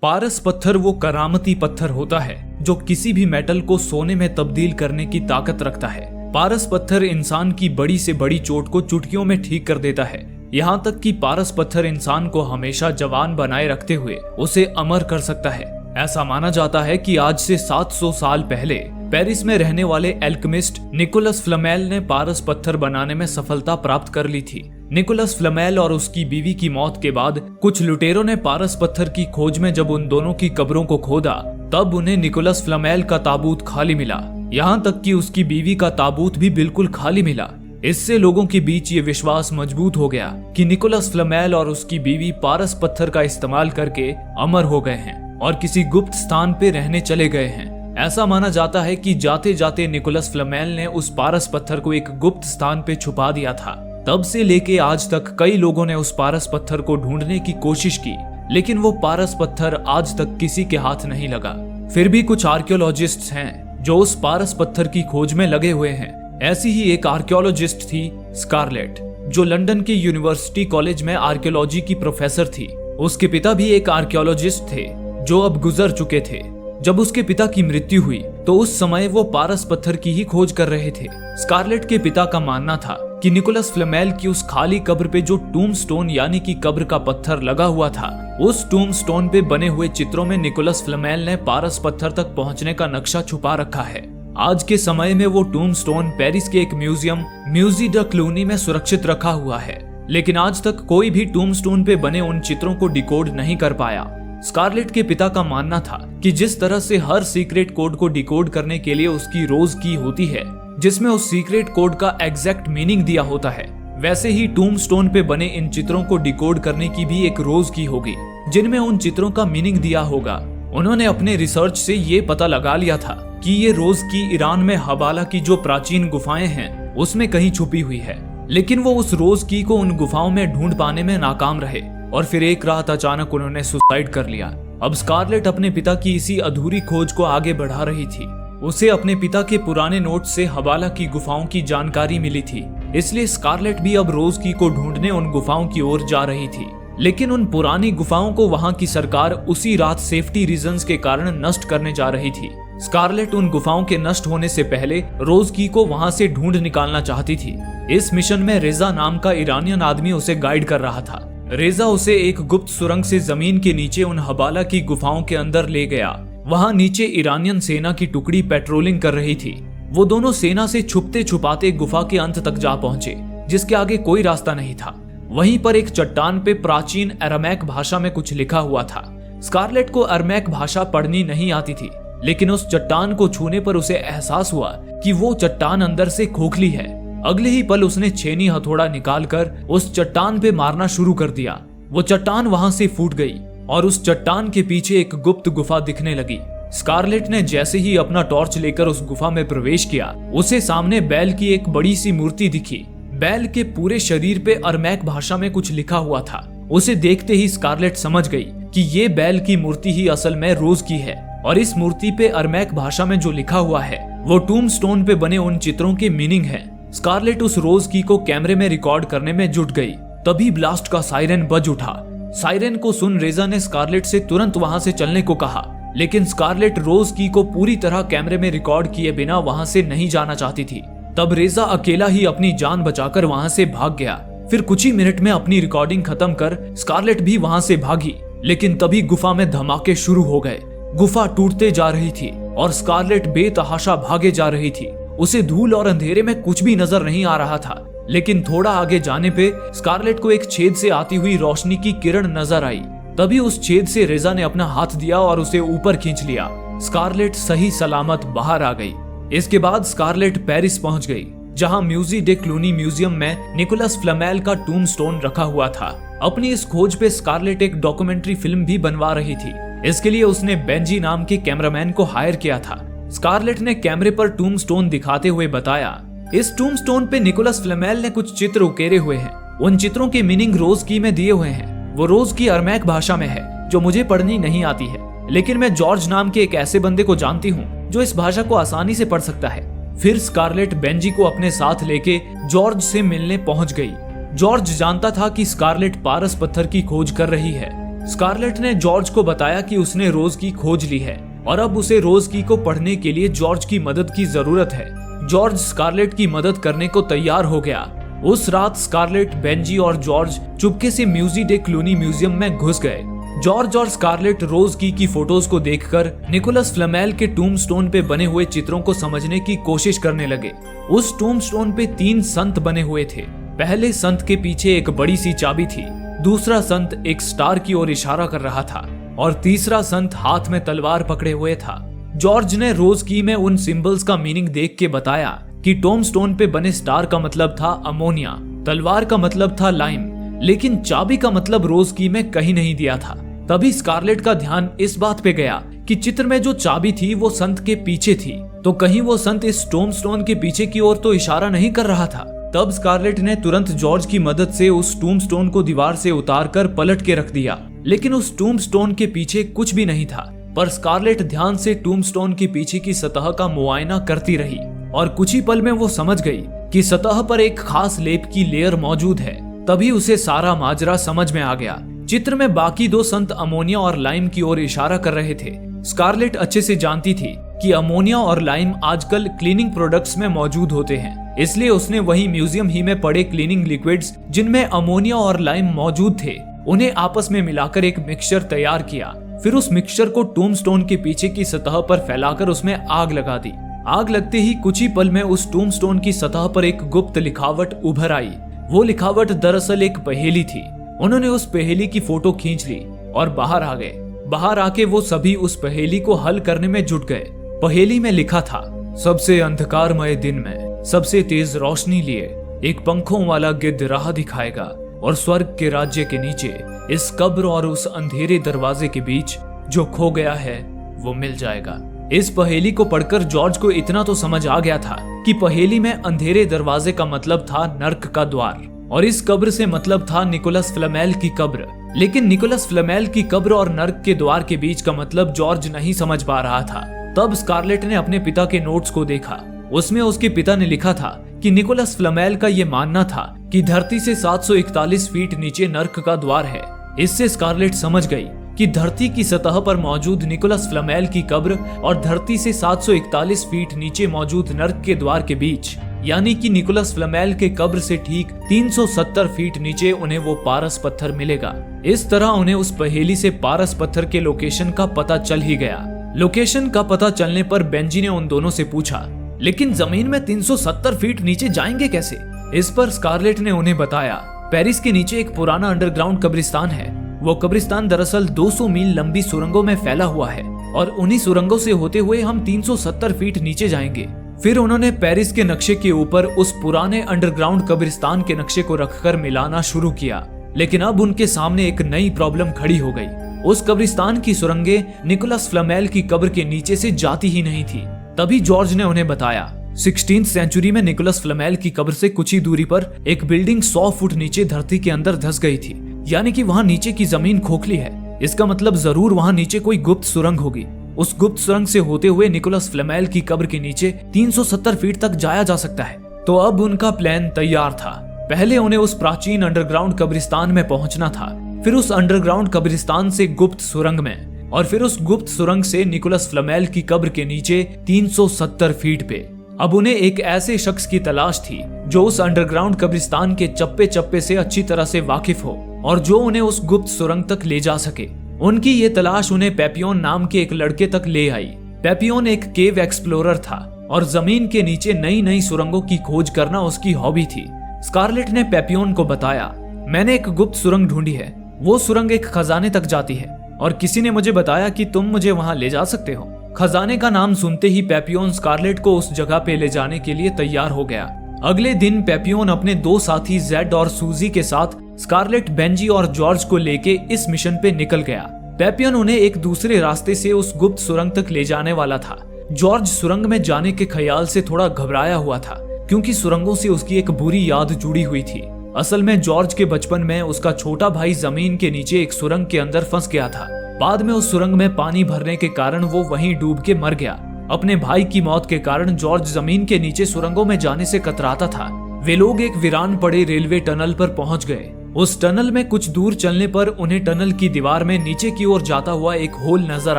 पारस पत्थर वो करामती पत्थर होता है जो किसी भी मेटल को सोने में तब्दील करने की ताकत रखता है। पारस पत्थर इंसान की बड़ी से बड़ी चोट को चुटकियों में ठीक कर देता है। यहाँ तक कि पारस पत्थर इंसान को हमेशा जवान बनाए रखते हुए उसे अमर कर सकता है। ऐसा माना जाता है कि आज से 700 साल पहले पेरिस में रहने वाले एल्केमिस्ट निकोलस फ्लेमेल ने पारस पत्थर बनाने में सफलता प्राप्त कर ली थी। निकोलस फ्लेमेल और उसकी बीवी की मौत के बाद कुछ लुटेरों ने पारस पत्थर की खोज में जब उन दोनों की कब्रों को खोदा तब उन्हें निकोलस फ्लेमेल का ताबूत खाली मिला। यहाँ तक कि उसकी बीवी का ताबूत भी बिल्कुल खाली मिला। इससे लोगों के बीच ये विश्वास मजबूत हो गया कि निकोलस फ्लेमेल और उसकी बीवी पारस पत्थर का इस्तेमाल करके अमर हो गए हैं और किसी गुप्त स्थान पे रहने चले गए हैं। ऐसा माना जाता है कि जाते जाते निकोलस फ्लेमेल ने उस पारस पत्थर को एक गुप्त स्थान पे छुपा दिया था। तब से लेके आज तक कई लोगों ने उस पारस पत्थर को ढूंढने की कोशिश की, लेकिन वो पारस पत्थर आज तक किसी के हाथ नहीं लगा। फिर भी कुछ आर्कियोलॉजिस्ट्स हैं जो उस पारस पत्थर की खोज में लगे हुए हैं। ऐसी ही एक आर्कियोलॉजिस्ट थी स्कारलेट, जो लंदन के यूनिवर्सिटी कॉलेज में आर्कियोलॉजी की प्रोफेसर थी। उसके पिता भी एक आर्कियोलॉजिस्ट थे जो अब गुजर चुके थे। जब उसके पिता की मृत्यु हुई तो उस समय वो पारस पत्थर की ही खोज कर रहे थे। स्कारलेट के पिता का मानना था कि निकोलस फ्लेमेल की उस खाली कब्र पे जो टूम्बस्टोन यानी कि कब्र का पत्थर लगा हुआ था, उस टूम्बस्टोन पे बने हुए चित्रों में निकोलस फ्लेमेल ने पारस पत्थर तक पहुंचने का नक्शा छुपा रखा है। आज के समय में वो टूम्बस्टोन पेरिस के एक म्यूजियम म्यूजी द क्लूनी में सुरक्षित रखा हुआ है, लेकिन आज तक कोई भी टूम्बस्टोन पे बने उन चित्रों को डिकोड नहीं कर पाया। स्कारलेट के पिता का मानना था कि जिस तरह से हर सीक्रेट कोड को डिकोड करने के लिए उसकी रोज की होती है, जिसमें उस सीक्रेट कोड का एग्जैक्ट मीनिंग दिया होता है, वैसे ही टूम्बस्टोन पे बने इन चित्रों को डिकोड करने की भी एक रोज की होगी जिनमें उन चित्रों का मीनिंग दिया होगा। उन्होंने अपने रिसर्च से ये पता लगा लिया था कि ये रोज की ईरान में हबाला की जो प्राचीन गुफाएं हैं उसमें कहीं छुपी हुई है, लेकिन वो उस रोज की को उन गुफाओं में ढूंढ पाने में नाकाम रहे और फिर एक रात अचानक उन्होंने सुसाइड कर लिया। अब स्कारलेट अपने पिता की इसी अधूरी खोज को आगे बढ़ा रही थी। उसे अपने पिता के पुराने नोट से हवाला की गुफाओं की जानकारी मिली थी, इसलिए स्कारलेट भी अब रोज की को ढूंढने उन गुफाओं की ओर जा रही थी। लेकिन उन पुरानी गुफाओं को वहां की सरकार उसी रात सेफ्टी रीजंस के कारण नष्ट करने जा रही थी। स्कारलेट उन गुफाओं के नष्ट होने से पहले रोज की को वहां से ढूंढ निकालना चाहती थी। इस मिशन में रेजा नाम का ईरानियन आदमी उसे गाइड कर रहा था। रेजा उसे एक गुप्त सुरंग से जमीन के नीचे उन हबाला की गुफाओं के अंदर ले गया। वहां नीचे ईरानियन सेना की टुकड़ी पेट्रोलिंग कर रही थी। वो दोनों सेना से छुपते छुपाते गुफा के अंत तक जा पहुंचे, जिसके आगे कोई रास्ता नहीं था। वहीं पर एक चट्टान पे प्राचीन अरामैक भाषा में कुछ लिखा हुआ था। स्कारलेट को अरामैक भाषा पढ़नी नहीं आती थी, लेकिन उस चट्टान को छूने पर उसे एहसास हुआ कि वो चट्टान अंदर से खोखली है। अगले ही पल उसने छेनी हथौड़ा निकालकर उस चट्टान पे मारना शुरू कर दिया। वो चट्टान वहां से फूट गई और उस चट्टान के पीछे एक गुप्त गुफा दिखने लगी। स्कारलेट ने जैसे ही अपना टॉर्च लेकर उस गुफा में प्रवेश किया, उसे सामने बैल की एक बड़ी सी मूर्ति दिखी। बैल के पूरे शरीर पे अरामैक भाषा में कुछ लिखा हुआ था। उसे देखते ही स्कारलेट समझ गई कि ये बैल की मूर्ति ही असल में रोज की है और इस मूर्ति पे अरामैक भाषा में जो लिखा हुआ है वो टूम्बस्टोन पे बने उन चित्रों के मीनिंग है। स्कारलेट उस रोज की को कैमरे में रिकॉर्ड करने में जुट गई। तभी ब्लास्ट का सायरन बज उठा। सायरन को सुन रेजा ने स्कारलेट से तुरंत वहां से चलने को कहा, लेकिन स्कारलेट रोज की को पूरी तरह कैमरे में रिकॉर्ड किए बिना वहां से नहीं जाना चाहती थी। तब रेजा अकेला ही अपनी जान बचाकर वहां से भाग गया। फिर कुछ ही मिनट में अपनी रिकॉर्डिंग खत्म कर स्कारलेट भी वहां से भागी, लेकिन तभी गुफा में धमाके शुरू हो गए। गुफा टूटते जा रही थी और स्कारलेट बेतहाशा भागे जा रही थी। उसे धूल और अंधेरे में कुछ भी नजर नहीं आ रहा था, लेकिन थोड़ा आगे जाने पे स्कारलेट को एक छेद से आती हुई रोशनी की किरण नजर आई। तभी उस छेद से रेजा ने अपना हाथ दिया और उसे ऊपर खींच लिया। स्कारलेट सही सलामत बाहर आ गई। इसके बाद स्कारलेट पेरिस पहुंच गई, जहां म्यूजी डे क्लूनी म्यूजियम में निकोलस फ्लेमेल का टूम्बस्टोन रखा हुआ था। अपनी इस खोज पे स्कारलेट एक डॉक्यूमेंट्री फिल्म भी बनवा रही थी। इसके लिए उसने बेंजी नाम के कैमरामैन को हायर किया था। स्कारलेट ने कैमरे पर टूम्बस्टोन दिखाते हुए बताया, इस टूम्बस्टोन पे निकोलस फ्लेमेल ने कुछ चित्र उकेरे हुए हैं। उन चित्रों के मीनिंग रोज की में दिए हुए हैं। वो रोज की अरामैक भाषा में है जो मुझे पढ़नी नहीं आती है, लेकिन मैं जॉर्ज नाम के एक ऐसे बंदे को जानती हूँ जो इस भाषा को आसानी से पढ़ सकता है। फिर स्कारलेट बेंजी को अपने साथ लेके जॉर्ज से मिलने पहुंच गई। जॉर्ज जानता था कि स्कारलेट पारस पत्थर की खोज कर रही है। स्कारलेट ने जॉर्ज को बताया कि उसने रोज की खोज ली है और अब उसे रोज की को पढ़ने के लिए जॉर्ज की मदद की जरूरत है। जॉर्ज स्कारलेट की मदद करने को तैयार हो गया। उस रात स्कारलेट, बेंजी और जॉर्ज चुपके से म्यूजी डे क्लूनी म्यूजियम में घुस गए। जॉर्ज और स्कारलेट रोज की फोटोज को देखकर निकोलस फ्लेमेल के टूम्बस्टोन पे बने हुए चित्रों को समझने की कोशिश करने लगे। उस टूम्बस्टोन पे 3 संत बने हुए थे। पहले संत के पीछे एक बड़ी सी चाबी थी, दूसरा संत एक स्टार की ओर इशारा कर रहा था और तीसरा संत हाथ में तलवार पकड़े हुए था। जॉर्ज ने रोज की में उन सिंबल्स का मीनिंग देख के बताया कि टोम्बस्टोन पे बने स्टार का मतलब था अमोनिया, तलवार का मतलब था लाइम, लेकिन चाबी का मतलब रोज की में कहीं नहीं दिया था। तभी स्कारलेट का ध्यान इस बात पे गया कि चित्र में जो चाबी थी वो संत के पीछे थी, तो कहीं वो संत इस टोम्बस्टोन के पीछे की ओर तो इशारा नहीं कर रहा था। तब स्कारलेट ने तुरंत जॉर्ज की मदद से उस टूम्बस्टोन को दीवार से उतारकर पलट के रख दिया, लेकिन उस टूम्बस्टोन के पीछे कुछ भी नहीं था। पर स्कारलेट ध्यान से टूम्बस्टोन के पीछे की सतह का मुआयना करती रही और कुछ ही पल में वो समझ गई कि सतह पर एक खास लेप की लेयर मौजूद है। तभी उसे सारा माजरा समझ में आ गया। चित्र में बाकी 2 संत अमोनिया और लाइम की ओर इशारा कर रहे थे। स्कारलेट अच्छे से जानती थी कि अमोनिया और लाइम आजकल क्लीनिंग प्रोडक्ट्स में मौजूद होते हैं, इसलिए उसने वही म्यूजियम ही में पड़े क्लीनिंग लिक्विड्स जिनमें अमोनिया और लाइम मौजूद थे, उन्हें आपस में मिलाकर एक मिक्सचर तैयार किया। फिर उस मिक्सचर को टूम्बस्टोन के पीछे की सतह पर फैलाकर उसमें आग लगा दी। आग लगते ही कुछ ही पल में उस टूम्बस्टोन की सतह पर एक गुप्त लिखावट उभर आई। वो लिखावट दरअसल एक पहेली थी। उन्होंने उस पहेली की फोटो खींच ली और बाहर आ गए। बाहर आके वो सभी उस पहेली को हल करने में जुट गए। पहेली में लिखा था, सबसे अंधकारमय दिन में सबसे तेज रोशनी लिए एक पंखों वाला गिद्ध राह दिखाएगा और स्वर्ग के राज्य के नीचे इस कब्र और उस अंधेरे दरवाजे के बीच जो खो गया है वो मिल जाएगा। इस पहेली को पढ़कर जॉर्ज को इतना तो समझ आ गया था कि पहेली में अंधेरे दरवाजे का मतलब था नर्क का द्वार और इस कब्र से मतलब था निकोलस फ्लेमेल की कब्र। लेकिन निकोलस फ्लेमेल की कब्र और नर्क के द्वार के बीच का मतलब जॉर्ज नहीं समझ पा रहा था। तब स्कारलेट ने अपने पिता के नोट्स को देखा। उसमें उसके पिता ने लिखा था कि निकोलस फ्लेमेल का ये मानना था कि धरती से 741 फीट नीचे नर्क का द्वार है। इससे स्कारलेट समझ गई कि धरती की सतह पर मौजूद निकोलस फ्लेमेल की कब्र और धरती से 741 फीट नीचे मौजूद नर्क के द्वार के बीच, यानी कि निकोलस फ्लेमेल के कब्र से ठीक 370 फीट नीचे उन्हें वो पारस पत्थर मिलेगा। इस तरह उन्हें उस पहेली से पारस पत्थर के लोकेशन का पता चल ही गया। लोकेशन का पता चलने पर बेंजी ने उन दोनों से पूछा, लेकिन जमीन में 370 फीट नीचे जाएंगे कैसे? इस पर स्कारलेट ने उन्हें बताया, पेरिस के नीचे एक पुराना अंडरग्राउंड कब्रिस्तान है। वो कब्रिस्तान दरअसल 200 मील लंबी सुरंगों में फैला हुआ है और उन्हीं सुरंगों से होते हुए हम 370 फीट नीचे जाएंगे। फिर उन्होंने पेरिस के नक्शे के ऊपर उस पुराने अंडरग्राउंड कब्रिस्तान के नक्शे को रखकर मिलाना शुरू किया। लेकिन अब उनके सामने एक नई प्रॉब्लम खड़ी हो गई। उस कब्रिस्तान की सुरंगें निकोलस फ्लेमेल की कब्र के नीचे से जाती ही नहीं थी। तभी जॉर्ज ने उन्हें बताया, 16वीं सेंचुरी में निकोलस फ्लेमेल की कब्र से कुछ ही दूरी पर एक बिल्डिंग 100 फुट नीचे धरती के अंदर धंस गई थी, यानी कि वहां नीचे की जमीन खोखली है। इसका मतलब जरूर वहां नीचे कोई गुप्त सुरंग होगी। उस गुप्त सुरंग से होते हुए निकोलस फ्लेमेल की कब्र के नीचे 370 फीट तक जाया जा सकता है। तो अब उनका प्लान तैयार था। पहले उन्हें उस प्राचीन अंडरग्राउंड कब्रिस्तान में पहुंचना था, फिर उस अंडरग्राउंड कब्रिस्तान से गुप्त सुरंग में, और फिर उस गुप्त सुरंग से निकोलस फ्लेमेल की कब्र के नीचे 370 फीट पे। अब उन्हें एक ऐसे शख्स की तलाश थी जो उस अंडरग्राउंड कब्रिस्तान के चप्पे चप्पे से अच्छी तरह से वाकिफ हो और जो उन्हें उस गुप्त सुरंग तक ले जा सके। उनकी ये तलाश उन्हें पेपियोन नाम के एक लड़के तक ले आई। पेपियोन एक केव एक्सप्लोरर था और जमीन के नीचे नई नई सुरंगों की खोज करना उसकी हॉबी थी। स्कारलेट ने पेपियोन को बताया, मैंने एक गुप्त सुरंग ढूंढी है। वो सुरंग एक खजाने तक जाती है और किसी ने मुझे बताया कि तुम मुझे वहां ले जा सकते हो। खजाने का नाम सुनते ही पेपियोन स्कारलेट को उस जगह पे ले जाने के लिए तैयार हो गया। अगले दिन पेपियोन अपने 2 साथी जेड और सूजी के साथ स्कारलेट, बेंजी और जॉर्ज को लेके इस मिशन पे निकल गया। पेपियोन उन्हें एक दूसरे रास्ते से उस गुप्त सुरंग तक ले जाने वाला था। जॉर्ज सुरंग में जाने के ख्याल से थोड़ा घबराया हुआ था क्योंकि सुरंगों से उसकी एक बुरी याद जुड़ी हुई थी। असल में जॉर्ज के बचपन में उसका छोटा भाई जमीन के नीचे एक सुरंग के अंदर फंस गया था। बाद में उस सुरंग में पानी भरने के कारण वो वहीं डूब के मर गया। अपने भाई की मौत के कारण जॉर्ज जमीन के नीचे सुरंगों में जाने से कतराता था। वे लोग एक वीरान पड़े रेलवे टनल पर पहुंच गए। उस टनल में कुछ दूर चलने पर उन्हें टनल की दीवार में नीचे की ओर जाता हुआ एक होल नजर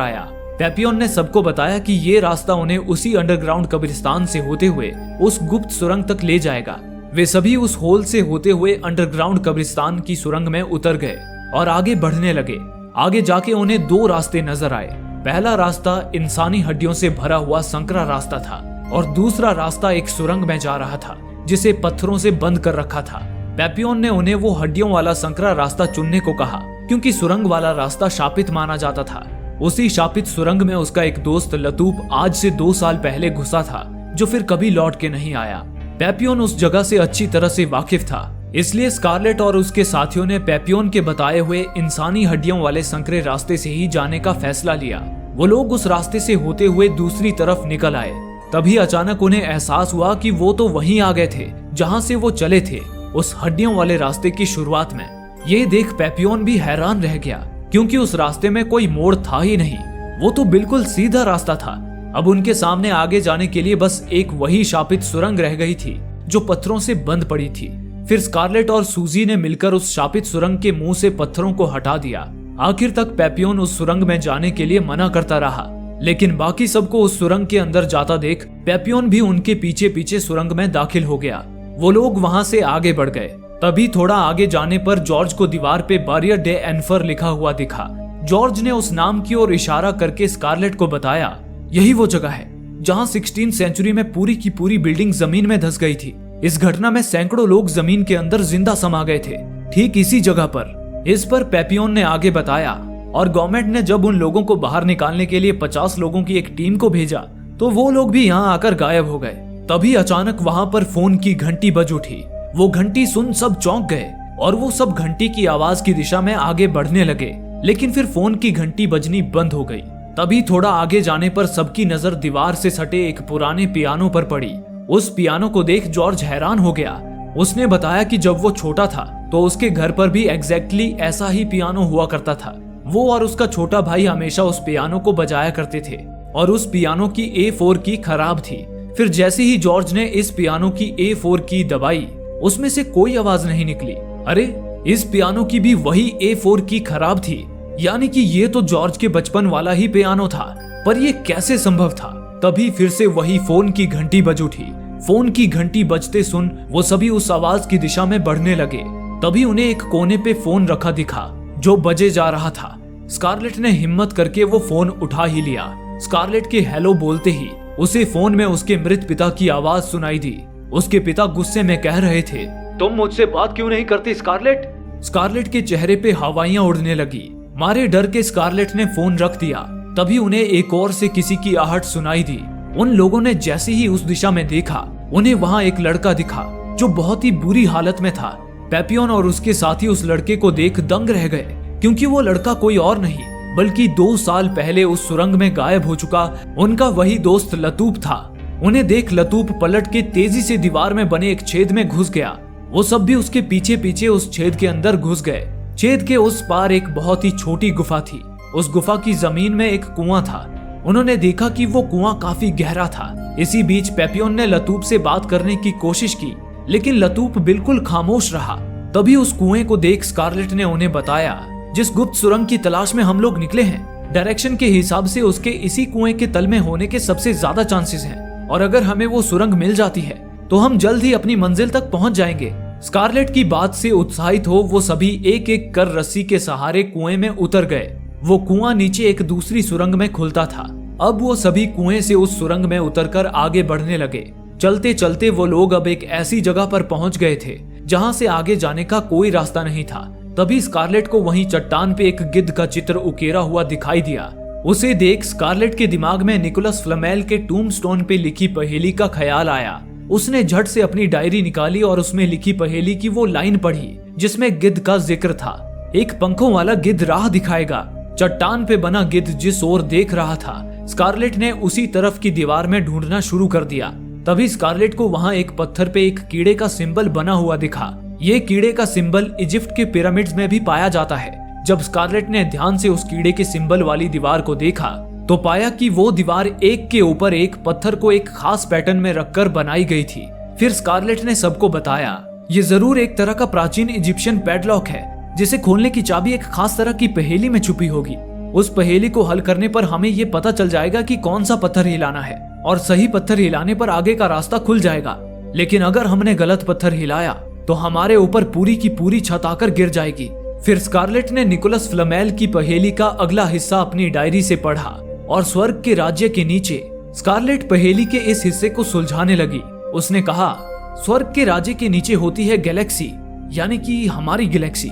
आया। पेपियोन ने सबको बताया कि ये रास्ता उन्हें उसी अंडरग्राउंड कब्रिस्तान से होते हुए उस गुप्त सुरंग तक ले जाएगा। वे सभी उस होल से होते हुए अंडरग्राउंड कब्रिस्तान की सुरंग में उतर गए और आगे बढ़ने लगे। आगे जाके उन्हें दो रास्ते नजर आए। पहला रास्ता इंसानी हड्डियों से भरा हुआ संकरा रास्ता था और दूसरा रास्ता एक सुरंग में जा रहा था जिसे पत्थरों से बंद कर रखा था। पेपियोन ने उन्हें वो हड्डियों वाला संकरा रास्ता चुनने को कहा क्योंकि सुरंग वाला रास्ता शापित माना जाता था। उसी शापित सुरंग में उसका एक दोस्त लतूप आज से 2 साल पहले घुसा था जो फिर कभी लौट के नहीं आया। पेपियोन उस जगह से अच्छी तरह से वाकिफ था, इसलिए स्कारलेट और उसके साथियों ने पेपियोन के बताए हुए इंसानी हड्डियों वाले संकरे रास्ते से ही जाने का फैसला लिया। वो लोग उस रास्ते से होते हुए दूसरी तरफ निकल आए। तभी अचानक उन्हें एहसास हुआ कि वो तो वहीं आ गए थे जहां से वो चले थे, उस हड्डियों वाले रास्ते की शुरुआत में। ये देख पेपियोन भी हैरान रह गया क्योंकि उस रास्ते में कोई मोड़ था ही नहीं, वो तो बिल्कुल सीधा रास्ता था। अब उनके सामने आगे जाने के लिए बस एक वही शापित सुरंग रह गई थी जो पत्थरों से बंद पड़ी थी। फिर स्कारलेट और सूजी ने मिलकर उस शापित सुरंग के मुंह से पत्थरों को हटा दिया। आखिर तक पेपियोन उस सुरंग में जाने के लिए मना करता रहा, लेकिन बाकी सबको उस सुरंग के अंदर जाता देख पेपियोन भी उनके पीछे पीछे सुरंग में दाखिल हो गया। वो लोग वहां से आगे बढ़ गए। तभी थोड़ा आगे जाने पर जॉर्ज को दीवार पे बारियर डे एनफर लिखा हुआ दिखा। जॉर्ज ने उस नाम की ओर इशारा करके स्कारलेट को बताया, यही वो जगह है जहां 16वीं सेंचुरी में पूरी की पूरी बिल्डिंग जमीन में धंस गई थी। इस घटना में सैकड़ों लोग जमीन के अंदर जिंदा समा गए थे, ठीक इसी जगह पर। इस पर पेपियोन ने आगे बताया, और गवर्नमेंट ने जब उन लोगों को बाहर निकालने के लिए 50 लोगों की एक टीम को भेजा तो वो लोग भी यहाँ आकर गायब हो गए। तभी अचानक वहाँ पर फोन की घंटी बज उठी। वो घंटी सुन सब चौंक गए और वो सब घंटी की आवाज की दिशा में आगे बढ़ने लगे, लेकिन फिर फोन की घंटी बजनी बंद हो गई। तभी थोड़ा आगे जाने पर सबकी नजर दीवार से सटे एक पुराने पियानो पर पड़ी। उस पियानो को देख जॉर्ज हैरान हो गया। उसने बताया कि जब वो छोटा था तो उसके घर पर भी एग्जैक्टली ऐसा ही पियानो हुआ करता था। वो और उसका छोटा भाई हमेशा उस पियानो को बजाया करते थे और उस पियानो की A4 की खराब थी। फिर जैसे ही जॉर्ज ने इस पियानो की A4 की दबाई, उसमें से कोई आवाज नहीं निकली। अरे, इस पियानो की भी वही A4 की खराब थी, यानी कि ये तो जॉर्ज के बचपन वाला ही पियानो था। पर ये कैसे संभव था? तभी फिर से वही फोन की घंटी बज उठी। फोन की घंटी बजते सुन वो सभी उस आवाज की दिशा में बढ़ने लगे। तभी उन्हें एक कोने पे फोन रखा दिखा जो बजे जा रहा था। स्कारलेट ने हिम्मत करके वो फोन उठा ही लिया। स्कारलेट के हेलो बोलते ही उसे फोन में उसके मृत पिता की आवाज सुनाई दी। उसके पिता गुस्से में कह रहे थे, तुम मुझसे बात क्यों नहीं करती स्कारलेट? स्कारलेट के चेहरे पे हवाइयां उड़ने लगी। मारे डर के स्कारलेट ने फोन रख दिया। तभी उन्हें एक और से किसी की आहट सुनाई दी। उन लोगों ने जैसे ही उस दिशा में देखा, उन्हें वहां एक लड़का दिखा जो बहुत ही बुरी हालत में था। पेपियोन और उसके साथी उस लड़के को देख दंग रह गए, क्योंकि वो लड़का कोई और नहीं बल्कि 2 साल पहले उस सुरंग में गायब हो चुका उनका वही दोस्त लतूप था। उन्हें देख लतूप पलट के तेजी से दीवार में बने एक छेद में घुस गया। वो सब भी उसके पीछे पीछे उस छेद के अंदर घुस गए। छेद के उस पार एक बहुत ही छोटी गुफा थी। उस गुफा की जमीन में एक कुआं था। उन्होंने देखा कि वो कुआं काफी गहरा था। इसी बीच पेपियोन ने लतूप से बात करने की कोशिश की, लेकिन लतूप बिल्कुल खामोश रहा। तभी उस कुएं को देख स्कारलेट ने उन्हें बताया, जिस गुप्त सुरंग की तलाश में हम लोग निकले हैं, डायरेक्शन के हिसाब से उसके इसी कुएं के तल में होने के सबसे ज्यादा चांसेस हैं, और अगर हमें वो सुरंग मिल जाती है तो हम जल्द ही अपनी मंजिल तक पहुंच जाएंगे। स्कारलेट की बात से उत्साहित हो वो सभी एक एक कर रस्सी के सहारे कुएं में उतर गए। वो कुआं नीचे एक दूसरी सुरंग में खुलता था। अब वो सभी कुएं से उस सुरंग में उतरकर आगे बढ़ने लगे। चलते चलते वो लोग अब एक ऐसी जगह पर पहुंच गए थे जहां से आगे जाने का कोई रास्ता नहीं था। तभी स्कारलेट को वहीं चट्टान पे एक गिद्ध का चित्र उकेरा हुआ दिखाई दिया। उसे देख स्कारलेट के दिमाग में निकोलस फ्लेमेल के टूम्बस्टोन पे लिखी पहेली का ख्याल आया। उसने झट से अपनी डायरी निकाली और उसमें लिखी पहेली की वो लाइन पढ़ी जिसमें गिद्ध का जिक्र था। एक पंखों वाला गिद्ध राह दिखाएगा। चट्टान पे बना गिद्ध जिस ओर देख रहा था, स्कारलेट ने उसी तरफ की दीवार में ढूंढना शुरू कर दिया। तभी स्कारलेट को वहां एक पत्थर पे एक कीड़े का सिंबल बना हुआ दिखा। ये कीड़े का सिंबल इजिप्ट के पिरामिड्स में भी पाया जाता है। जब स्कारलेट ने ध्यान से उस कीड़े के सिंबल वाली दीवार को देखा तो पाया कि वो दीवार एक के ऊपर एक पत्थर को एक खास पैटर्न में रखकर बनाई गई थी। फिर स्कारलेट ने सबको बताया, ये जरूर एक तरह का प्राचीन इजिप्शियन पैडलॉक है, जिसे खोलने की चाबी एक खास तरह की पहेली में छुपी होगी। उस पहेली को हल करने पर हमें ये पता चल जाएगा कि कौन सा पत्थर हिलाना है, और सही पत्थर हिलाने पर आगे का रास्ता खुल जाएगा। लेकिन अगर हमने गलत पत्थर हिलाया तो हमारे ऊपर पूरी की पूरी छत आकर गिर जाएगी। फिर स्कारलेट ने निकोलस फ्लमेल की पहेली का अगला हिस्सा अपनी डायरी से पढ़ा और स्वर्ग के राज्य के नीचे स्कारलेट पहेली के इस हिस्से को सुलझाने लगी। उसने कहा, स्वर्ग के राज्य के नीचे होती है गैलेक्सी, यानी कि हमारी गैलेक्सी।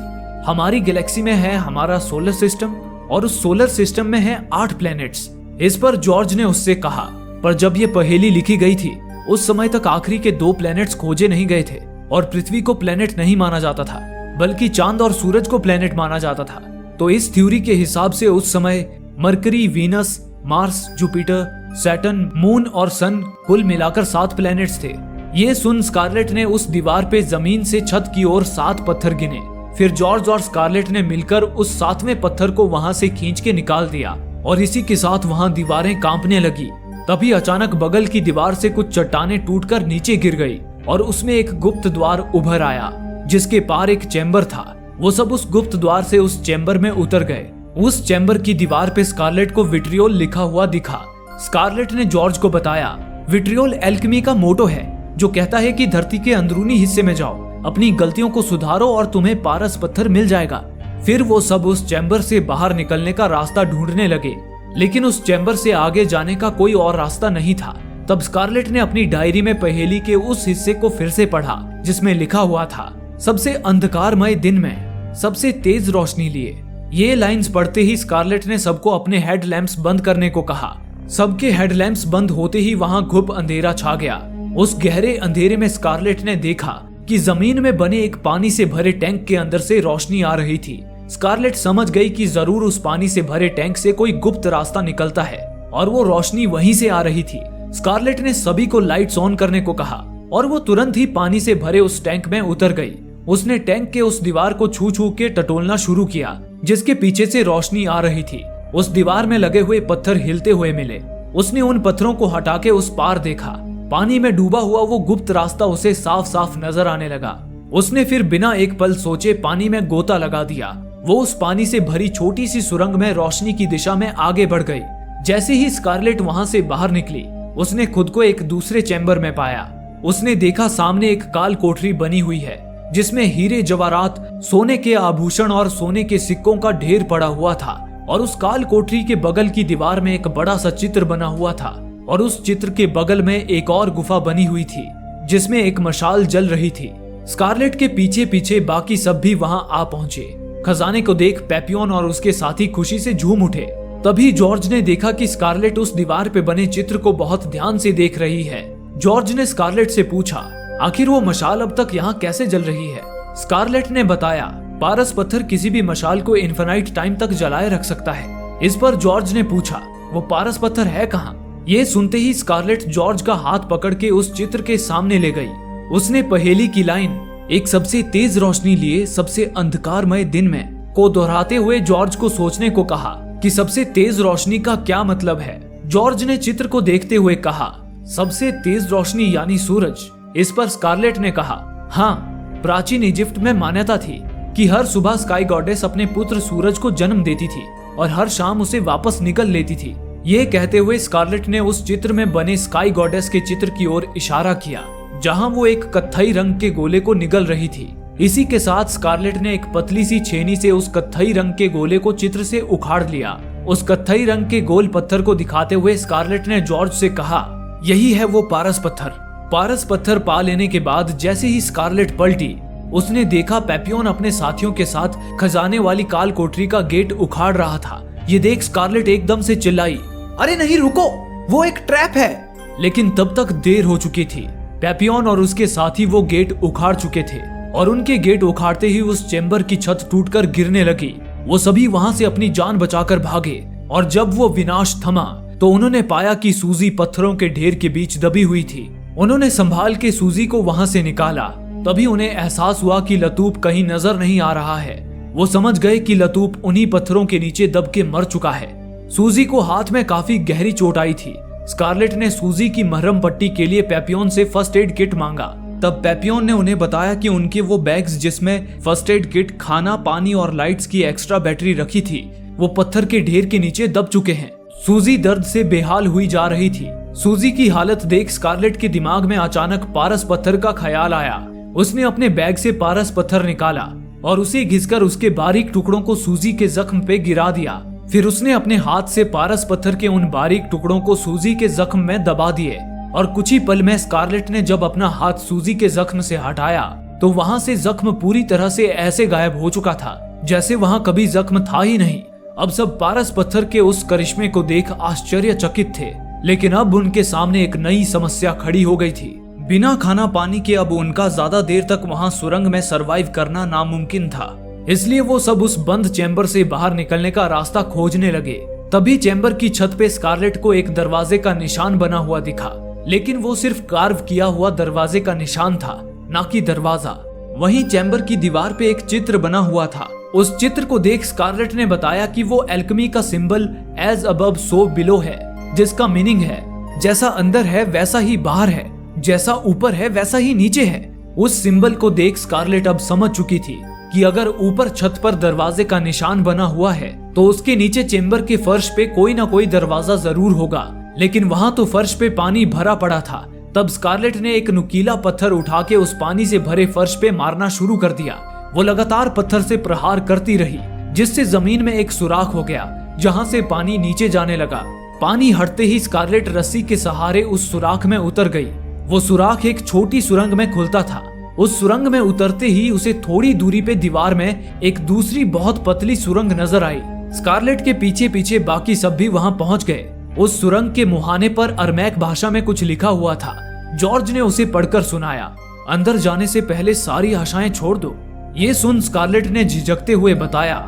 हमारी गैलेक्सी में है हमारा सोलर सिस्टम, और उस सोलर सिस्टम में है 8 प्लैनेट्स। इस पर जॉर्ज ने उससे कहा, पर जब ये पहेली लिखी गई थी उस समय तक आखिरी के 2 प्लैनेट्स खोजे नहीं गए थे, और पृथ्वी को प्लैनेट नहीं माना जाता था, बल्कि चांद और सूरज को प्लैनेट माना जाता था। तो इस थ्योरी के हिसाब से उस समय mercury, Venus, Mars, Jupiter, Saturn, moon और सन कुल मिलाकर 7 प्लैनेट्स थे। ये सुन स्कारलेट ने उस दीवार पे जमीन से छत की ओर 7 पत्थर गिने। फिर जॉर्ज और स्कारलेट ने मिलकर उस 7वें पत्थर को वहां से खींच के निकाल दिया, और इसी के साथ वहां दीवारें कांपने लगी। तभी अचानक बगल की दीवार से कुछ चट्टानें टूटकर नीचे गिर गई, और उसमें एक गुप्त द्वार उभर आया, जिसके पार एक चैम्बर था। वो सब उस गुप्त द्वार से उस चैम्बर में उतर गए। उस चैम्बर की दीवार पे स्कारलेट को विट्रियोल लिखा हुआ दिखा। स्कारलेट ने जॉर्ज को बताया, विट्रियोल एल्केमी का मोटो है, जो कहता है कि धरती के अंदरूनी हिस्से में जाओ, अपनी गलतियों को सुधारो और तुम्हें पारस पत्थर मिल जाएगा। फिर वो सब उस चैम्बर से बाहर निकलने का रास्ता ढूंढने लगे, लेकिन उस चैम्बर से आगे जाने का कोई और रास्ता नहीं था। तब स्कारलेट ने अपनी डायरी में पहेली के उस हिस्से को फिर से पढ़ा, जिसमें लिखा हुआ था, सबसे अंधकारमय दिन में सबसे तेज रोशनी लिए। ये लाइंस पढ़ते ही स्कारलेट ने सबको अपने हेडलैम्प्स बंद करने को कहा। सबके हेडलैम्प्स बंद होते ही वहां घुप अंधेरा छा गया। उस गहरे अंधेरे में स्कारलेट ने देखा कि जमीन में बने एक पानी से भरे टैंक के अंदर से रोशनी आ रही थी। स्कारलेट समझ गई कि जरूर उस पानी से भरे टैंक से कोई गुप्त रास्ता निकलता है, और वो रोशनी वहीं से आ रही थी। स्कारलेट ने सभी को लाइट्स ऑन करने को कहा, और वो तुरंत ही पानी से भरे उस टैंक में उतर गई। उसने टैंक के उस दीवार को छू छू के टटोलना शुरू किया, जिसके पीछे से रोशनी आ रही थी। उस दीवार में लगे हुए पत्थर हिलते हुए मिले। उसने उन पत्थरों को हटा के उस पार देखा। पानी में डूबा हुआ वो गुप्त रास्ता उसे साफ साफ नजर आने लगा। उसने फिर बिना एक पल सोचे पानी में गोता लगा दिया। वो उस पानी से भरी छोटी सी सुरंग में रोशनी की दिशा में आगे बढ़ गई। जैसे ही स्कारलेट वहां से बाहर निकली, उसने खुद को एक दूसरे चैम्बर में पाया। उसने देखा सामने एक काल कोठरी बनी हुई है, जिसमें हीरे जवाहरात, सोने के आभूषण और सोने के सिक्कों का ढेर पड़ा हुआ था। और उस काल कोठरी के बगल की दीवार में एक बड़ा सा चित्र बना हुआ था, और उस चित्र के बगल में एक और गुफा बनी हुई थी, जिसमें एक मशाल जल रही थी। स्कारलेट के पीछे पीछे बाकी सब भी वहां आ पहुंचे। खजाने को देख पेपियोन और उसके साथी खुशी से झूम उठे। तभी जॉर्ज ने देखा कि स्कारलेट उस दीवार पे बने चित्र को बहुत ध्यान से देख रही है। जॉर्ज ने स्कारलेट से पूछा, आखिर वो मशाल अब तक यहाँ कैसे जल रही है? स्कारलेट ने बताया, पारस पत्थर किसी भी मशाल को इन्फिनाइट टाइम तक जलाए रख सकता है। इस पर जॉर्ज ने पूछा, वो पारस पत्थर है कहाँ? ये सुनते ही स्कारलेट जॉर्ज का हाथ पकड़ के उस चित्र के सामने ले गई। उसने पहेली की लाइन, एक सबसे तेज रोशनी लिए सबसे अंधकारमय दिन में, को दोहराते हुए जॉर्ज को सोचने को कहा कि सबसे तेज रोशनी का क्या मतलब है। जॉर्ज ने चित्र को देखते हुए कहा, सबसे तेज रोशनी यानी सूरज। इस पर स्कारलेट ने कहा, हाँ, प्राचीन इजिप्ट में मान्यता थी कि हर सुबह स्काई गॉडेस अपने पुत्र सूरज को जन्म देती थी और हर शाम उसे वापस निकल लेती थी। ये कहते हुए स्कारलेट ने उस चित्र में बने स्काई गॉडेस के चित्र की ओर इशारा किया, जहां वो एक कत्थई रंग के गोले को निगल रही थी। इसी के साथ स्कारलेट ने एक पतली सी छेनी से उस कत्थई रंग के गोले को चित्र से उखाड़ लिया। उस कत्थई रंग के गोल पत्थर को दिखाते हुए स्कारलेट ने जॉर्ज से कहा, यही है वो पारस पत्थर। पारस पत्थर पा लेने के बाद जैसे ही स्कारलेट पलटी, उसने देखा पेपियोन अपने साथियों के साथ खजाने वाली काल कोठरी का गेट उखाड़ रहा था। ये देख स्कारलेट एकदम से चिल्लाई, अरे नहीं, रुको, वो एक ट्रैप है। लेकिन तब तक देर हो चुकी थी। पेपियोन और उसके साथी वो गेट उखाड़ चुके थे, और उनके गेट उखाड़ते ही उस चैम्बर की छत टूटकर गिरने लगी। वो सभी वहां से अपनी जान बचाकर भागे, और जब वो विनाश थमा तो उन्होंने पाया कि सूजी पत्थरों के ढेर के बीच दबी हुई थी। उन्होंने संभाल के सूजी को वहां से निकाला। तभी उन्हें एहसास हुआ कि लतूप कहीं नजर नहीं आ रहा है। वो समझ गए कि लतूप उन्हीं पत्थरों के नीचे दब के मर चुका है। सूजी को हाथ में काफी गहरी चोट आई थी। स्कारलेट ने सूजी की मरहम पट्टी के लिए पेपियोन से फर्स्ट एड किट मांगा, तब पेपियोन ने उन्हें बताया कि उनके वो बैग्स जिसमें फर्स्ट एड किट, खाना, पानी और लाइट्स की एक्स्ट्रा बैटरी रखी थी, वो पत्थर के ढेर के नीचे दब चुके हैं। सूजी दर्द से बेहाल हुई जा रही थी। सूजी की हालत देख स्कारलेट के दिमाग में अचानक पारस पत्थर का ख्याल आया। उसने अपने बैग से पारस पत्थर निकाला और उसे घिसकर उसके बारीक टुकड़ों को सूजी के जख्म पे गिरा दिया। फिर उसने अपने हाथ से पारस पत्थर के उन बारीक टुकड़ों को सूजी के जख्म में दबा दिए और कुछ ही पल में स्कारलेट ने जब अपना हाथ सूजी के जख्म से हटाया तो वहां से जख्म पूरी तरह से ऐसे गायब हो चुका था जैसे वहां कभी जख्म था ही नहीं। अब सब पारस पत्थर के उस करिश्मे को देख आश्चर्यचकित थे, लेकिन अब उनके सामने एक नई समस्या खड़ी हो गई थी। बिना खाना पानी के अब उनका ज्यादा देर तक वहां सुरंग में सरवाइव करना नामुमकिन था। इसलिए वो सब उस बंद चैम्बर से बाहर निकलने का रास्ता खोजने लगे। तभी चैम्बर की छत पे स्कारलेट को एक दरवाजे का निशान बना हुआ दिखा, लेकिन वो सिर्फ कार्व किया हुआ दरवाजे का निशान था, ना कि दरवाजा। वहीं चैम्बर की दीवार पे एक चित्र बना हुआ था। उस चित्र को देख स्कारलेट ने बताया कि वो एल्केमी का symbol as above so below है, जिसका मीनिंग है जैसा अंदर है वैसा ही बाहर है, जैसा ऊपर है वैसा ही नीचे है। उस सिंबल को देख स्कारलेट अब समझ चुकी थी कि अगर ऊपर छत पर दरवाजे का निशान बना हुआ है तो उसके नीचे चेम्बर के फर्श पे कोई ना कोई दरवाजा जरूर होगा, लेकिन वहां तो फर्श पे पानी भरा पड़ा था। तब स्कारलेट ने एक नुकीला पत्थर उठा के उस पानी से भरे फर्श पे मारना शुरू कर दिया। वो लगातार पत्थर से प्रहार करती रही, जिससे जमीन में एक सुराख हो गया जहां से पानी नीचे जाने लगा। पानी हटते ही स्कारलेट रस्सी के सहारे उस सुराख में उतर गई। वो सुराख एक छोटी सुरंग में खुलता था। उस सुरंग में उतरते ही उसे थोड़ी दूरी पे दीवार में एक दूसरी बहुत पतली सुरंग नजर आई। स्कारलेट के पीछे पीछे बाकी सब भी वहां पहुंच गए। उस सुरंग के मुहाने पर अरमैक भाषा में कुछ लिखा हुआ था। जॉर्ज ने उसे पढ़कर सुनाया, अंदर जाने से पहले सारी आशाएं छोड़ दो। ये सुन स्कारलेट ने झिझकते हुए बताया,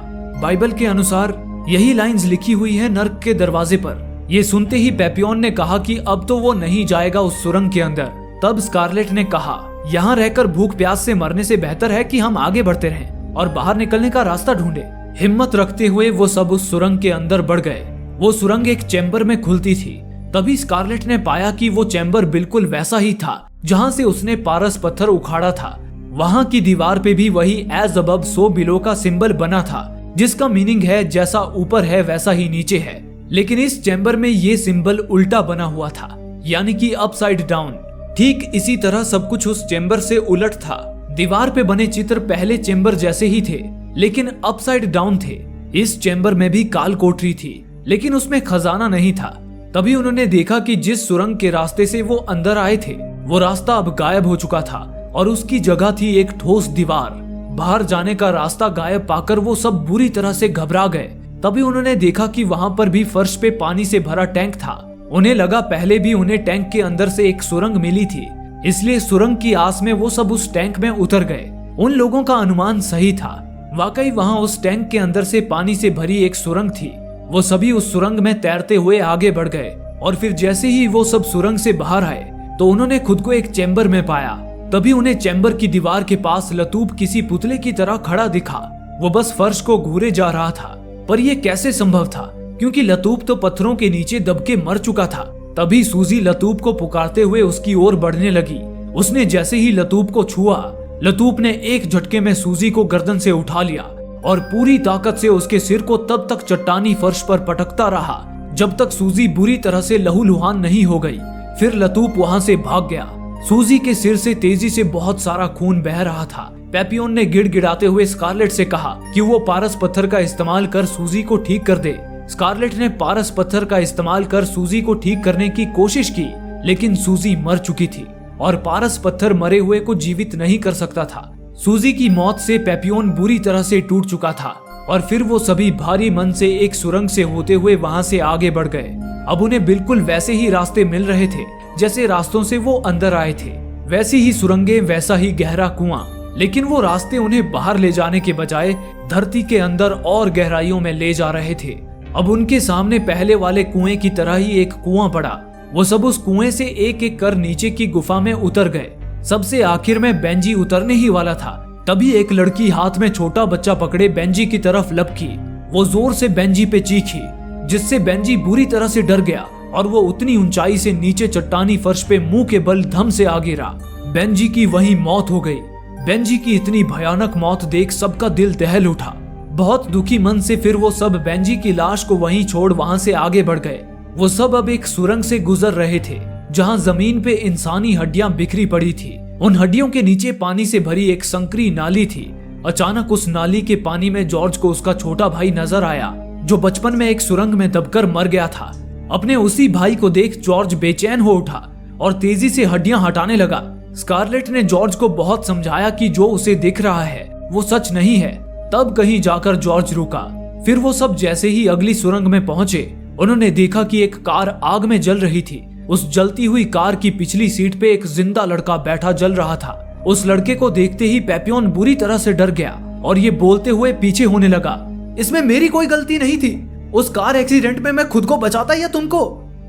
बाइबल के अनुसार यही लाइंस लिखी हुई है नर्क के दरवाजे पर। ये सुनते ही पेपियोन ने कहा कि अब तो वो नहीं जाएगा उस सुरंग के अंदर। तब स्कारलेट ने कहा, यहाँ रहकर भूख प्यास से मरने से बेहतर है कि हम आगे बढ़ते रहें और बाहर निकलने का रास्ता ढूंढे। हिम्मत रखते हुए वो सब उस सुरंग के अंदर बढ़ गए। वो सुरंग एक चैम्बर में खुलती थी। तभी स्कारलेट ने पाया कि वो चैम्बर बिल्कुल वैसा ही था जहाँ से उसने पारस पत्थर उखाड़ा था। वहाँ की दीवार पे भी वही एज अबव सो बिलो का सिंबल बना था, जिसका मीनिंग है जैसा ऊपर है वैसा ही नीचे है। लेकिन इस चैम्बर में ये सिंबल उल्टा बना हुआ था, यानी कि अपसाइड डाउन। ठीक इसी तरह सब कुछ उस चैम्बर से उलट था। दीवार पे बने चित्र पहले चैम्बर जैसे ही थे, लेकिन अपसाइड डाउन थे। इस चैम्बर में भी काल कोठरी थी, लेकिन उसमें खजाना नहीं था। तभी उन्होंने देखा कि जिस सुरंग के रास्ते से वो अंदर आए थे, वो रास्ता अब गायब हो चुका था और उसकी जगह थी एक ठोस दीवार। बाहर जाने का रास्ता गायब पाकर वो सब बुरी तरह से घबरा गए। तभी उन्होंने देखा कि वहां पर भी फर्श पे पानी से भरा टैंक था। उन्हें लगा पहले भी उन्हें टैंक के अंदर से एक सुरंग मिली थी, इसलिए सुरंग की आस में वो सब उस टैंक में उतर गए। उन लोगों का अनुमान सही था, वाकई वहां उस टैंक के अंदर से पानी से भरी एक सुरंग थी। वो सभी उस सुरंग में तैरते हुए आगे बढ़ गए और फिर जैसे ही वो सब सुरंग से बाहर आए तो उन्होंने खुद को एक चैम्बर में पाया। तभी उन्हें चैम्बर की दीवार के पास लतूब किसी पुतले की तरह खड़ा दिखा। वो बस फर्श को घूरे जा रहा था, पर यह कैसे संभव था, क्योंकि लतूब तो पत्थरों के नीचे दब के मर चुका था। तभी सूजी लतूब को पुकारते हुए उसकी ओर बढ़ने लगी। उसने जैसे ही लतूब को छुआ, लतूब ने एक झटके में सूजी को गर्दन से उठा लिया और पूरी ताकत से उसके सिर को तब तक चट्टानी फर्श पर पटकता रहा जब तक सूजी बुरी तरह से लहूलुहान नहीं हो गई। फिर लतूब वहां से भाग गया। सूजी के सिर से तेजी से बहुत सारा खून बह रहा था। पेपियोन ने गिड़गिड़ाते हुए स्कारलेट से कहा कि वो पारस पत्थर का इस्तेमाल कर सूजी को ठीक कर दे। स्कारलेट ने पारस पत्थर का इस्तेमाल कर सूजी को ठीक करने की कोशिश की, लेकिन सूजी मर चुकी थी और पारस पत्थर मरे हुए को जीवित नहीं कर सकता था। सूजी की मौत से पेपियोन बुरी तरह से टूट चुका था और फिर वो सभी भारी मन से एक सुरंग से होते हुए वहां से आगे बढ़ गए। अब उन्हें बिल्कुल वैसे ही रास्ते मिल रहे थे जैसे रास्तों से वो अंदर आए थे। वैसी ही सुरंगें, वैसा ही गहरा कुआं, लेकिन वो रास्ते उन्हें बाहर ले जाने के बजाय धरती के अंदर और गहराइयों में ले जा रहे थे। अब उनके सामने पहले वाले कुएं की तरह ही एक कुआं पड़ा। वो सब उस कुएं से एक एक कर नीचे की गुफा में उतर गए। सबसे आखिर में बेंजी उतरने ही वाला था, तभी एक लड़की हाथ में छोटा बच्चा पकड़े बेंजी की तरफ लपकी। वो जोर से बेंजी पे चीखी, जिससे बेंजी बुरी तरह से डर गया और वो उतनी ऊंचाई से नीचे चट्टानी फर्श पे मुंह के बल धम से आ गिरा। बेंजी की वहीं मौत हो गई। बेंजी की इतनी भयानक मौत देख सबका दिल दहल उठा। बहुत दुखी मन से फिर वो सब बेंजी की लाश को वहीं छोड़ वहां से आगे बढ़ गए। वो सब अब एक सुरंग से गुजर रहे थे जहां जमीन पे इंसानी हड्डियां बिखरी पड़ी थी। उन हड्डियों के नीचे पानी से भरी एक संकरी नाली थी। अचानक उस नाली के पानी में जॉर्ज को उसका छोटा भाई नजर आया जो बचपन में एक सुरंग में दबकर मर गया था। अपने उसी भाई को देख जॉर्ज बेचैन हो उठा और तेजी से हड्डियां हटाने लगा। स्कारलेट ने जॉर्ज को बहुत समझाया कि जो उसे दिख रहा है वो सच नहीं है। तब कहीं जाकर जॉर्ज रुका। फिर वो सब जैसे ही अगली सुरंग में पहुंचे उन्होंने देखा कि एक कार आग में जल रही थी। उस जलती हुई कार की पिछली सीट पे एक जिंदा लड़का बैठा जल रहा था। उस लड़के को देखते ही पेपियोन बुरी तरह से डर गया और ये बोलते हुए पीछे होने लगा, इसमें मेरी कोई गलती नहीं थी। उस कार एक्सीडेंट में मैं खुद को बचाता या तुमको।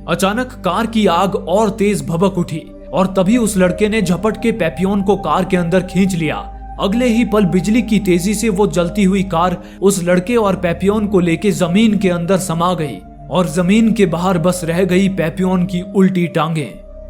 अचानक कार की आग और तेज भभक उठी और तभी उस लड़के ने झपट के पेपियोन को कार के अंदर खींच लिया। अगले ही पल बिजली की तेजी से वो जलती हुई कार उस लड़के और पेपियोन को लेके जमीन के अंदर समा गई और जमीन के बाहर बस रह गई पेपियोन की उल्टी टांगे।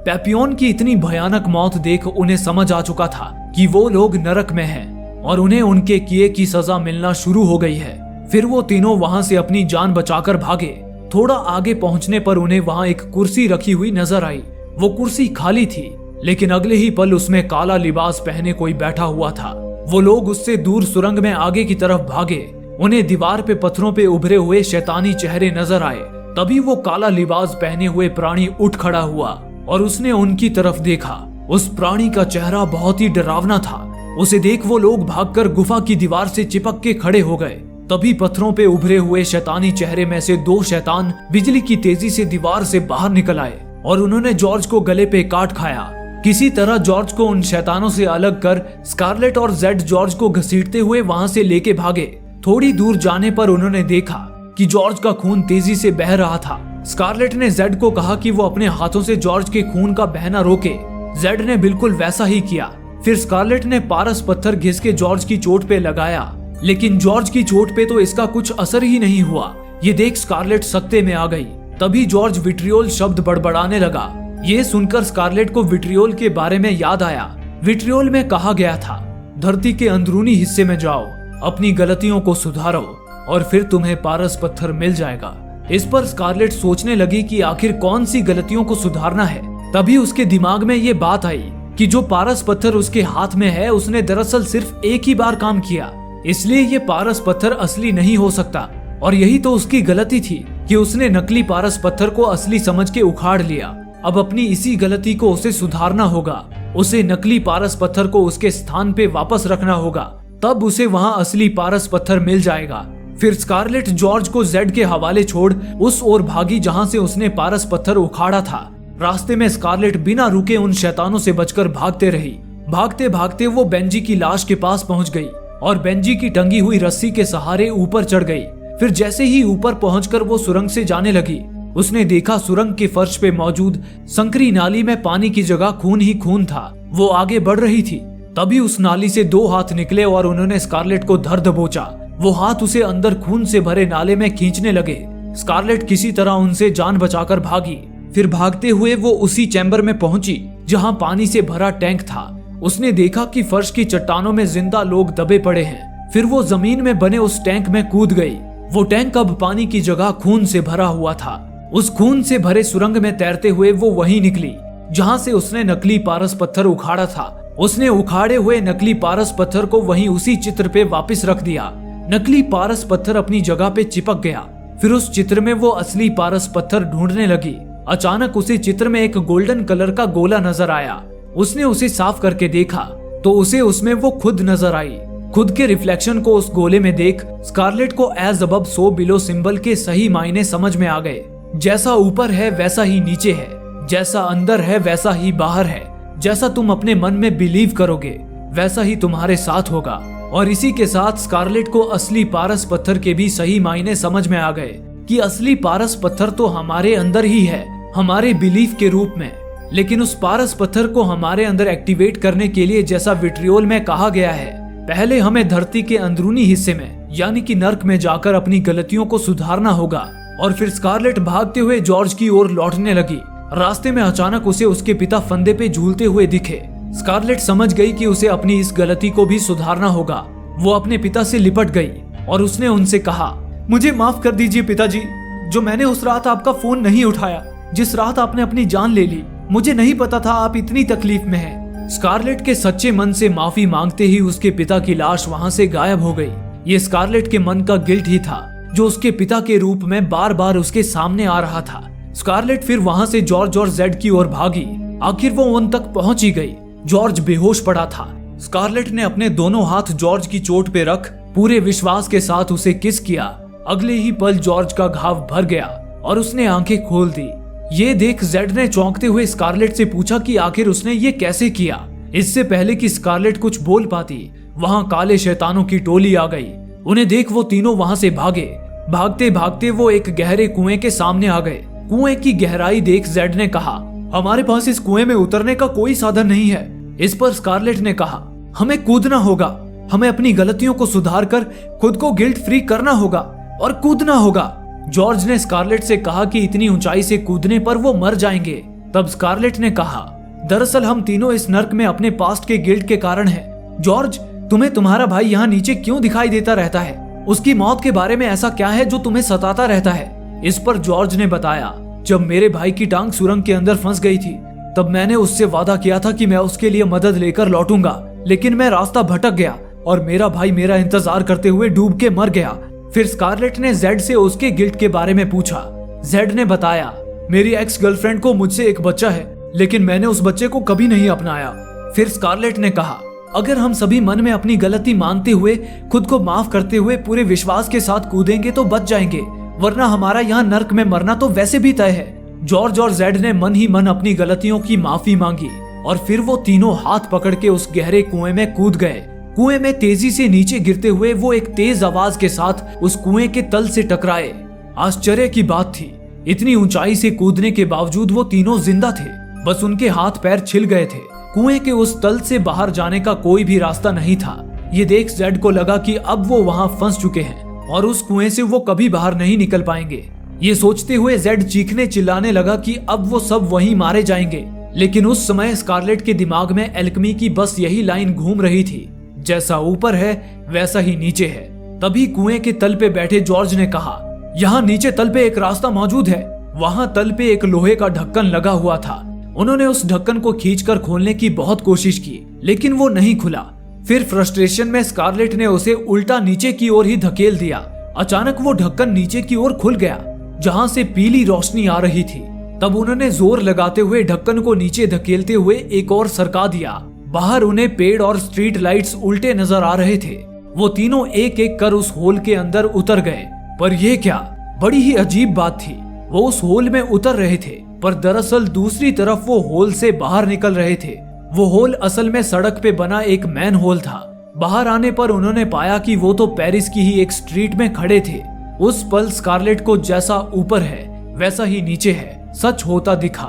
पेपियोन की इतनी भयानक मौत देख उन्हें समझ आ चुका था कि वो लोग नरक में हैं और उन्हें उनके किए की सजा मिलना शुरू हो गई है। फिर वो तीनों वहां से अपनी जान बचाकर भागे। थोड़ा आगे पहुंचने पर उन्हें वहां एक कुर्सी रखी हुई नजर आई। वो कुर्सी खाली थी लेकिन अगले ही पल उसमें काला लिबास पहने कोई बैठा हुआ था। वो लोग उससे दूर सुरंग में आगे की तरफ भागे। उन्हें दीवार पे पत्थरों पे उभरे हुए शैतानी चेहरे नजर आए। तभी वो काला लिबास पहने हुए प्राणी उठ खड़ा हुआ और उसने उनकी तरफ देखा। उस प्राणी का चेहरा बहुत ही डरावना था। उसे देख वो लोग भागकर गुफा की दीवार से चिपक के खड़े हो गए। तभी पत्थरों पे उभरे हुए शैतानी चेहरे में से दो शैतान बिजली की तेजी से दीवार से बाहर निकल आए और उन्होंने जॉर्ज को गले पे काट खाया। किसी तरह जॉर्ज को उन शैतानों से अलग कर स्कारलेट और जेड जॉर्ज को घसीटते हुए वहां से लेके भागे। थोड़ी दूर जाने पर उन्होंने देखा कि जॉर्ज का खून तेजी से बह रहा था। स्कारलेट ने जेड को कहा कि वो अपने हाथों से जॉर्ज के खून का बहना रोके। जेड ने बिल्कुल वैसा ही किया। फिर स्कारलेट ने पारस पत्थर घिस के जॉर्ज की चोट पे लगाया लेकिन जॉर्ज की चोट पे तो इसका कुछ असर ही नहीं हुआ। ये देख स्कारलेट सत्ते में आ गई। तभी जॉर्ज विट्रियोल शब्द बड़बड़ाने लगा। ये सुनकर स्कारलेट को विट्रियोल के बारे में याद आया। विट्रियोल में कहा गया था, धरती के अंदरूनी हिस्से में जाओ, अपनी गलतियों को सुधारो और फिर तुम्हें पारस पत्थर मिल जाएगा। इस पर स्कारलेट सोचने लगी कि आखिर कौन सी गलतियों को सुधारना है। तभी उसके दिमाग में ये बात आई कि जो पारस पत्थर उसके हाथ में है उसने दरअसल सिर्फ एक ही बार काम किया, इसलिए ये पारस पत्थर असली नहीं हो सकता। और यही तो उसकी गलती थी कि उसने नकली पारस पत्थर को असली समझ के उखाड़ लिया। अब अपनी इसी गलती को उसे सुधारना होगा। उसे नकली पारस पत्थर को उसके स्थान पे वापस रखना होगा, तब उसे वहां असली पारस पत्थर मिल जाएगा। फिर स्कारलेट जॉर्ज को जेड के हवाले छोड़ उस ओर भागी जहां से उसने पारस पत्थर उखाड़ा था। रास्ते में स्कारलेट बिना रुके उन शैतानों से बचकर भागते रही। भागते भागते वो बेंजी की लाश के पास पहुंच गई और बेंजी की टंगी हुई रस्सी के सहारे ऊपर चढ़ गई। फिर जैसे ही ऊपर पहुंचकर वो सुरंग से जाने लगी, उसने देखा सुरंग के फर्श पे मौजूद संकरी नाली में पानी की जगह खून ही खून था। वो आगे बढ़ रही थी। तभी उस नाली से दो हाथ निकले और उन्होंने स्कारलेट को धर दबोचा। वो हाथ उसे अंदर खून से भरे नाले में खींचने लगे। स्कारलेट किसी तरह उनसे जान बचाकर भागी। फिर भागते हुए वो उसी चैम्बर में पहुंची जहां पानी से भरा टैंक था। उसने देखा कि फर्श की चट्टानों में जिंदा लोग दबे पड़े हैं। फिर वो जमीन में बने उस टैंक में कूद गई। वो टैंक अब पानी की जगह खून से भरा हुआ था। उस खून से भरे सुरंग में तैरते हुए वो वहीं निकली जहां से उसने नकली पारस पत्थर उखाड़ा था। उसने उखाड़े हुए नकली पारस पत्थर को वहीं उसी चित्र पे वापस रख दिया। नकली पारस पत्थर अपनी जगह पे चिपक गया। फिर उस चित्र में वो असली पारस पत्थर ढूंढने लगी। अचानक उसे चित्र में एक गोल्डन कलर का गोला नजर आया। उसने उसे साफ करके देखा तो उसे उसमें वो खुद नजर आई। खुद के रिफ्लेक्शन को उस गोले में देख स्कारलेट को as above so below symbol के सही मायने समझ में आ गए। जैसा ऊपर है वैसा ही नीचे है, जैसा अंदर है वैसा ही बाहर है। जैसा तुम अपने मन में बिलीव करोगे वैसा ही तुम्हारे साथ होगा। और इसी के साथ स्कारलेट को असली पारस पत्थर के भी सही मायने समझ में आ गए कि असली पारस पत्थर तो हमारे अंदर ही है, हमारे बिलीफ के रूप में। लेकिन उस पारस पत्थर को हमारे अंदर एक्टिवेट करने के लिए जैसा विट्रियोल में कहा गया है, पहले हमें धरती के अंदरूनी हिस्से में यानी कि नर्क में जाकर अपनी गलतियों को सुधारना होगा। और फिर स्कारलेट भागते हुए जॉर्ज की ओर लौटने लगी। रास्ते में अचानक उसे उसके पिता फंदे पे झूलते हुए दिखे। स्कारलेट समझ गई कि उसे अपनी इस गलती को भी सुधारना होगा। वो अपने पिता से लिपट गई और उसने उनसे कहा, मुझे माफ कर दीजिए पिताजी, जो मैंने उस रात आपका फोन नहीं उठाया, जिस रात आपने अपनी जान ले ली। मुझे नहीं पता था आप इतनी तकलीफ में हैं। स्कारलेट के सच्चे मन से माफी मांगते ही उसके पिता की लाश वहां से गायब हो गई। ये स्कारलेट के मन का गिल्ट ही था जो उसके पिता के रूप में बार बार उसके सामने आ रहा था। स्कारलेट फिर वहां से जॉर्ज और जेड की ओर भागी। आखिर वो उन तक पहुंच ही गई। जॉर्ज बेहोश पड़ा था। स्कारलेट ने अपने दोनों हाथ जॉर्ज की चोट पे रख पूरे विश्वास के साथ उसे किस किया। अगले ही पल जॉर्ज का घाव भर गया और उसने आंखें खोल दी। ये देख जेड ने चौंकते हुए स्कारलेट से पूछा कि आखिर उसने ये कैसे किया। इससे पहले कि स्कारलेट कुछ बोल पाती, वहां काले शैतानों की टोली आ गई। उन्हें देख वो तीनों वहां से भागे। भागते भागते वो एक गहरे कुएं के सामने आ गए। कुएं की गहराई देख जेड ने कहा, हमारे पास इस कुएं में उतरने का कोई साधन नहीं है। इस पर स्कारलेट ने कहा, हमें कूदना होगा। हमें अपनी गलतियों को सुधार कर खुद को गिल्ट फ्री करना होगा और कूदना होगा। जॉर्ज ने स्कारलेट से कहा कि इतनी ऊंचाई से कूदने पर वो मर जाएंगे। तब स्कारलेट ने कहा, दरअसल हम तीनों इस नर्क में अपने पास्ट के गिल्ट के कारण हैं। जॉर्ज, तुम्हें तुम्हारा भाई यहाँ नीचे क्यों दिखाई देता रहता है? उसकी मौत के बारे में ऐसा क्या है जो तुम्हें सताता रहता है? इस पर जॉर्ज ने बताया, जब मेरे भाई की टांग सुरंग के अंदर फंस गई थी तब मैंने उससे वादा किया था कि मैं उसके लिए मदद लेकर लौटूंगा, लेकिन मैं रास्ता भटक गया और मेरा भाई मेरा इंतजार करते हुए डूब के मर गया। फिर स्कारलेट ने जेड से उसके गिल्ट के बारे में पूछा। जेड ने बताया, मेरी एक्स गर्लफ्रेंड को मुझसे एक बच्चा है, लेकिन मैंने उस बच्चे को कभी नहीं अपनाया। फिर स्कारलेट ने कहा, अगर हम सभी मन में अपनी गलती मानते हुए खुद को माफ करते हुए पूरे विश्वास के साथ कूदेंगे तो बच जाएंगे, वरना हमारा यहाँ नर्क में मरना तो वैसे भी तय है। जॉर्ज और जेड ने मन ही मन अपनी गलतियों की माफी मांगी और फिर वो तीनों हाथ पकड़ के उस गहरे कुएं में कूद गए। कुएं में तेजी से नीचे गिरते हुए वो एक तेज आवाज के साथ उस कुएं के तल से टकराए। आश्चर्य की बात थी, इतनी ऊंचाई से कूदने के बावजूद वो तीनों जिंदा थे, बस उनके हाथ पैर छिल गए थे। कुएं के उस तल से बाहर जाने का कोई भी रास्ता नहीं था। ये देख जेड को लगा कि अब वो वहां फंस चुके हैं और उस कुएं से वो कभी बाहर नहीं निकल पाएंगे। ये सोचते हुए जेड चीखने चिल्लाने लगा कि अब वो सब वहीं मारे जाएंगे। लेकिन उस समय स्कारलेट के दिमाग में एल्केमी की बस यही लाइन घूम रही थी, जैसा ऊपर है वैसा ही नीचे है। तभी कुएं के तल पे बैठे जॉर्ज ने कहा, यहाँ नीचे तल पे एक रास्ता मौजूद है। वहां तल पे एक लोहे का ढक्कन लगा हुआ था। उन्होंने उस ढक्कन को खींचकर खोलने की बहुत कोशिश की, लेकिन वो नहीं खुला। फिर फ्रस्ट्रेशन में स्कारलेट ने उसे उल्टा नीचे की ओर ही धकेल दिया। अचानक वो ढक्कन नीचे की ओर खुल गया, जहां से पीली रोशनी आ रही थी। तब उन्होंने जोर लगाते हुए ढक्कन को नीचे धकेलते हुए एक और सरका दिया। बाहर उन्हें पेड़ और स्ट्रीट लाइट्स उल्टे नजर आ रहे थे। वो तीनों एक एक कर उस होल के अंदर उतर गए। पर यह क्या, बड़ी ही अजीब बात थी। वो उस होल में उतर रहे थे, पर दरअसल दूसरी तरफ वो होल से बाहर निकल रहे थे। वो होल असल में सड़क पे बना एक मैन होल था। बाहर आने पर उन्होंने पाया कि वो तो पेरिस की ही एक स्ट्रीट में खड़े थे। उस पल स्कारलेट को जैसा ऊपर है वैसा ही नीचे है सच होता दिखा।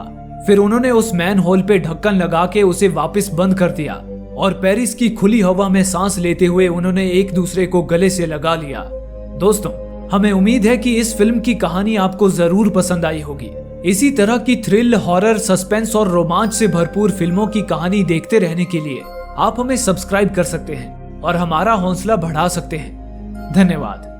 फिर उन्होंने उस मैन होल पे ढक्कन लगा के उसे वापस बंद कर दिया और पेरिस की खुली हवा में सांस लेते हुए उन्होंने एक दूसरे को गले से लगा लिया। दोस्तों, हमें उम्मीद है कि इस फिल्म की कहानी आपको जरूर पसंद आई होगी। इसी तरह की थ्रिल, हॉरर, सस्पेंस और रोमांच से भरपूर फिल्मों की कहानी देखते रहने के लिए आप हमें सब्सक्राइब कर सकते हैं और हमारा हौसला बढ़ा सकते हैं। धन्यवाद।